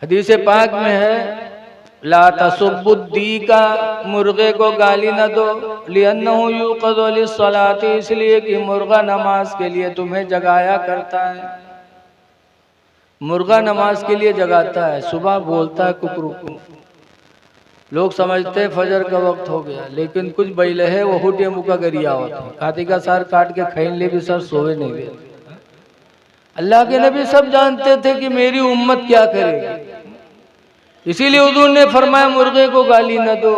हदीस पाक में है, ला तसुब्बुद्दी का, मुर्गे को गाली न दो, लिअन्नहु यूक़ज़ु लिस्सलाती, इसलिए कि मुर्गा नमाज के लिए तुम्हें जगाया करता है। मुर्गा नमाज के लिए जगाता है, सुबह बोलता है कुकरू। लोग समझते हैं फजर का वक्त हो गया, लेकिन कुछ बैले है वो हुटे मुका गरिया होते हैं, खाती का सार काट के खैन ले भी सर सोवे नहीं गए। अल्लाह के नबी सब जानते थे कि मेरी उम्मत क्या करेगी, इसीलिए हुजूर ने फरमाया मुर्गे को गाली न दो।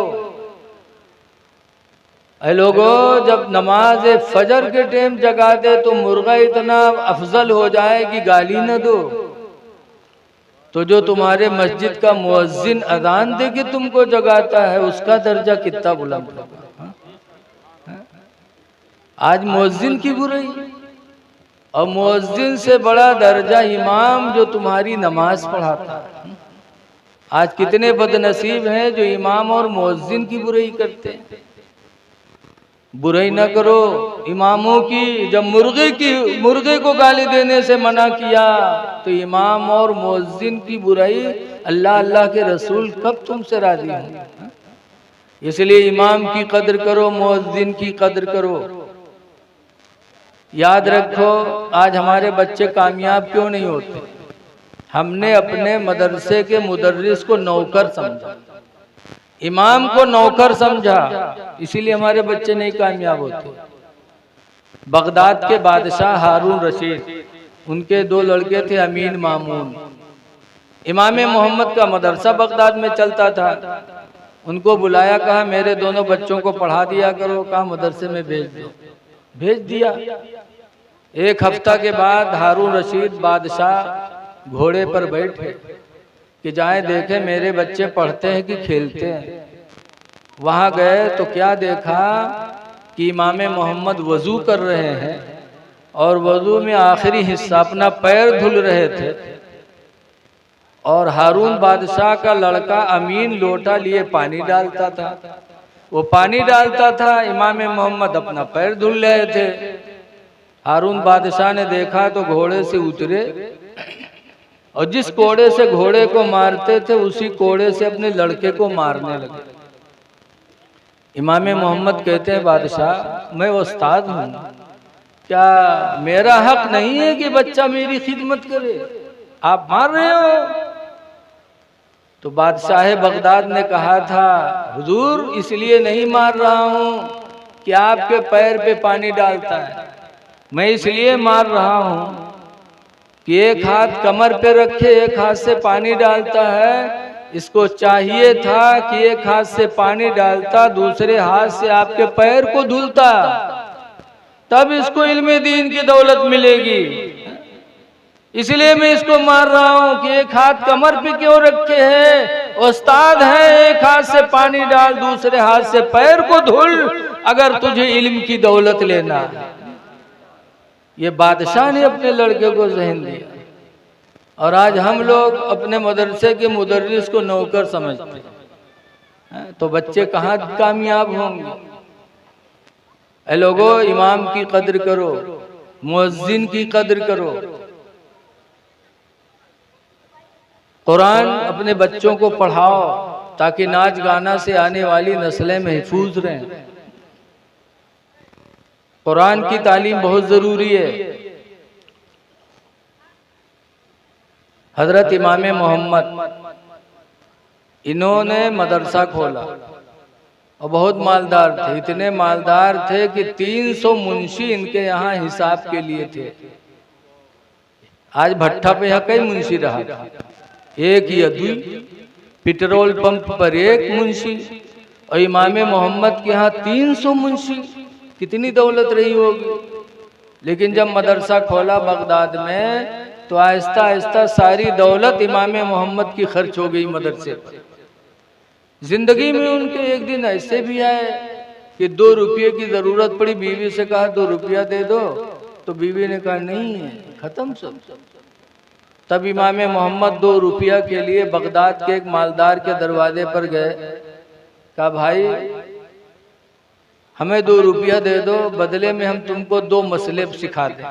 ऐ लोगों, जब नमाज फजर के टाइम जगा दे तो मुर्गा इतना अफजल हो जाए कि गाली न दो, तो जो तुम्हारे मस्जिद का मुअज्जिन अजान दे के तुमको जगाता है उसका दर्जा कितना बुलंद होगा। आज मुअज्जिन की बुराई, और मुअज्जिन से बड़ा दर्जा इमाम जो तुम्हारी नमाज पढ़ाता है। आज कितने बदनसीब हैं जो इमाम और मुअज्जिन की बुराई करते हैं। बुराई न करो इमामों की। जब मुर्गे को गाली देने से मना किया तो इमाम और मुअज्जिन की बुराई, अल्लाह अल्लाह के रसूल कब तुमसे राजी होंगे। इसलिए इमाम की कदर करो, मुअज्जिन की कदर करो। याद रखो, आज हमारे बच्चे कामयाब क्यों नहीं होते? हमने अपने मदरसे के मुदर्रिस को नौकर समझा, इमाम को नौकर समझा, इसीलिए हमारे बच्चे नहीं कामयाब होते। बगदाद के बादशाह हारून रशीद, उनके दो लड़के थे अमीन मामून। इमाम मोहम्मद का मदरसा बगदाद में चलता था। उनको बुलाया, कहा मेरे दोनों बच्चों को पढ़ा दिया करो। कहा मदरसे में भेज दो। भेज दिया। एक हफ्ता के बाद हारून रशीद बादशाह घोड़े पर बैठे कि जाए देखे मेरे बच्चे पढ़ते हैं कि खेलते हैं। वहां गए तो क्या देखा कि इमाम मोहम्मद वजू कर रहे हैं और वजू में आखिरी हिस्सा अपना पैर धुल रहे थे, और हारून बादशाह का लड़का अमीन लोटा लिए पानी डालता था। वो पानी डालता था, इमाम मोहम्मद अपना पैर धुल रहे थे। हारून बादशाह ने देखा तो घोड़े से उतरे, और जिस कोड़े से घोड़े को मारते थे उसी कोड़े से अपने लड़के को मारने लगे। इमाम मोहम्मद कहते हैं, बादशाह मैं उस्ताद हूं, क्या मेरा हक नहीं है कि बच्चा मेरी खिदमत करे? आप मार रहे हो। तो बादशाह बगदाद ने कहा था, हुजूर इसलिए नहीं मार रहा हूं कि आपके पैर पे पानी डालता है, मैं इसलिए मार रहा हूं कि एक हाथ कमर पे रखे, एक हाथ से पानी डालता है। इसको चाहिए था कि एक हाथ से पानी डालता, दूसरे हाथ से आपके पैर को धुलता, तब इसको इल्मे दीन की दौलत मिलेगी। इसलिए मैं इसको मार रहा हूं कि एक हाथ कमर पे क्यों रखे है, उस्ताद है, एक हाथ से पानी डाल, दूसरे हाथ से पैर को धुल, अगर तुझे इल्म की दौलत लेना है। ये बादशाह ने अपने लड़के को ज़हन दिया, और आज हम लोग अपने मदरसे के मुदर्रिस को नौकर समझते हैं, तो बच्चे कहाँ कामयाब होंगे? ऐ लोगों, इमाम की कदर करो, मुअज्जिन की कदर करो। कुरान अपने बच्चों को पढ़ाओ ताकि नाच गाना से आने वाली नस्लें महफूज रहें। कुरान की तालीम बहुत जरूरी है। हजरत इमाम मोहम्मद, इन्होंने मदरसा खोला और बहुत मालदार थे। इतने मालदार थे कि 300 मुंशी इनके यहाँ हिसाब के लिए थे। आज भट्ठा पे यहाँ कई मुंशी रहा, एक ही अदुई, पेट्रोल पंप पर एक मुंशी, और इमाम मोहम्मद के यहाँ 300 मुंशी। कितनी दौलत रही होगी। लेकिन जब मदरसा खोला बगदाद में तो आहिस्ता आहिस्ता सारी दौलत इमाम मोहम्मद की खर्च हो गई मदरसे पर। जिंदगी में उनके एक दिन ऐसे भी आए कि 2 रुपये की जरूरत पड़ी। बीवी से कहा 2 रुपया दे दो, तो बीवी ने कहा नहीं है, खत्म सब। तब इमाम मोहम्मद 2 रुपया के लिए बगदाद के एक मालदार के दरवाजे पर गए। कहा भाई हमें 2 रुपया दे दो, बदले में हम तुमको 2 मसले सिखा दें।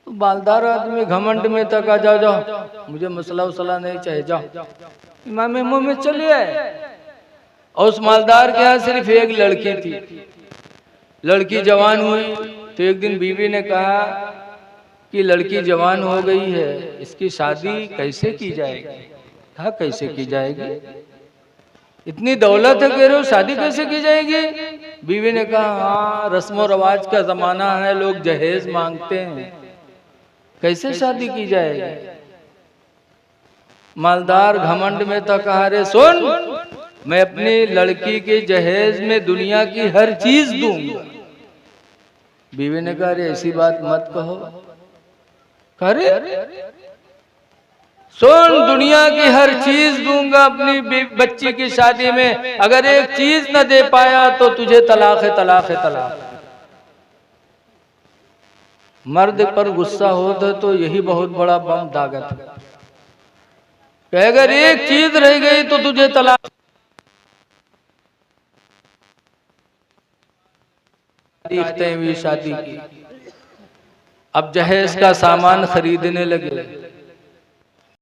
तो मालदार आदमी घमंड में तक आ जाओ जाओ, मुझे मसला उसला नहीं चाहिए, जाओ। इमाम मुंह में चले आए। और उस मालदार के यहाँ सिर्फ एक लड़की थी। लड़की जवान हुई तो एक दिन बीवी ने कहा कि लड़की जवान हो गई है, इसकी शादी कैसे की जाएगी? कहा कैसे की जाएगी? इतनी दौलत है, कह रहे हो शादी कैसे की जाएगी? बीवी ने कहा हाँ, रस्म रवाज का जमाना है, लोग जहेज मांगते हैं, कैसे शादी की जाएगी? मालदार घमंड में तो कहा रे सुन, मैं अपनी लड़की के जहेज में दुनिया की हर चीज दूंगा। बीवी ने कहा रे ऐसी बात मत कहो। करे सुन, दुनिया की हर चीज दूंगा अपनी बच्ची की शादी में, अगर एक चीज न दे पाया तो तुझे तलाक है, तलाक है, तलाक। मर्द पर गुस्सा हो तो यही बहुत बड़ा बम दागत है कि अगर एक चीज रह गई तो तुझे तलाक। देखते हुए शादी की, अब जहेज का सामान खरीदने लगे।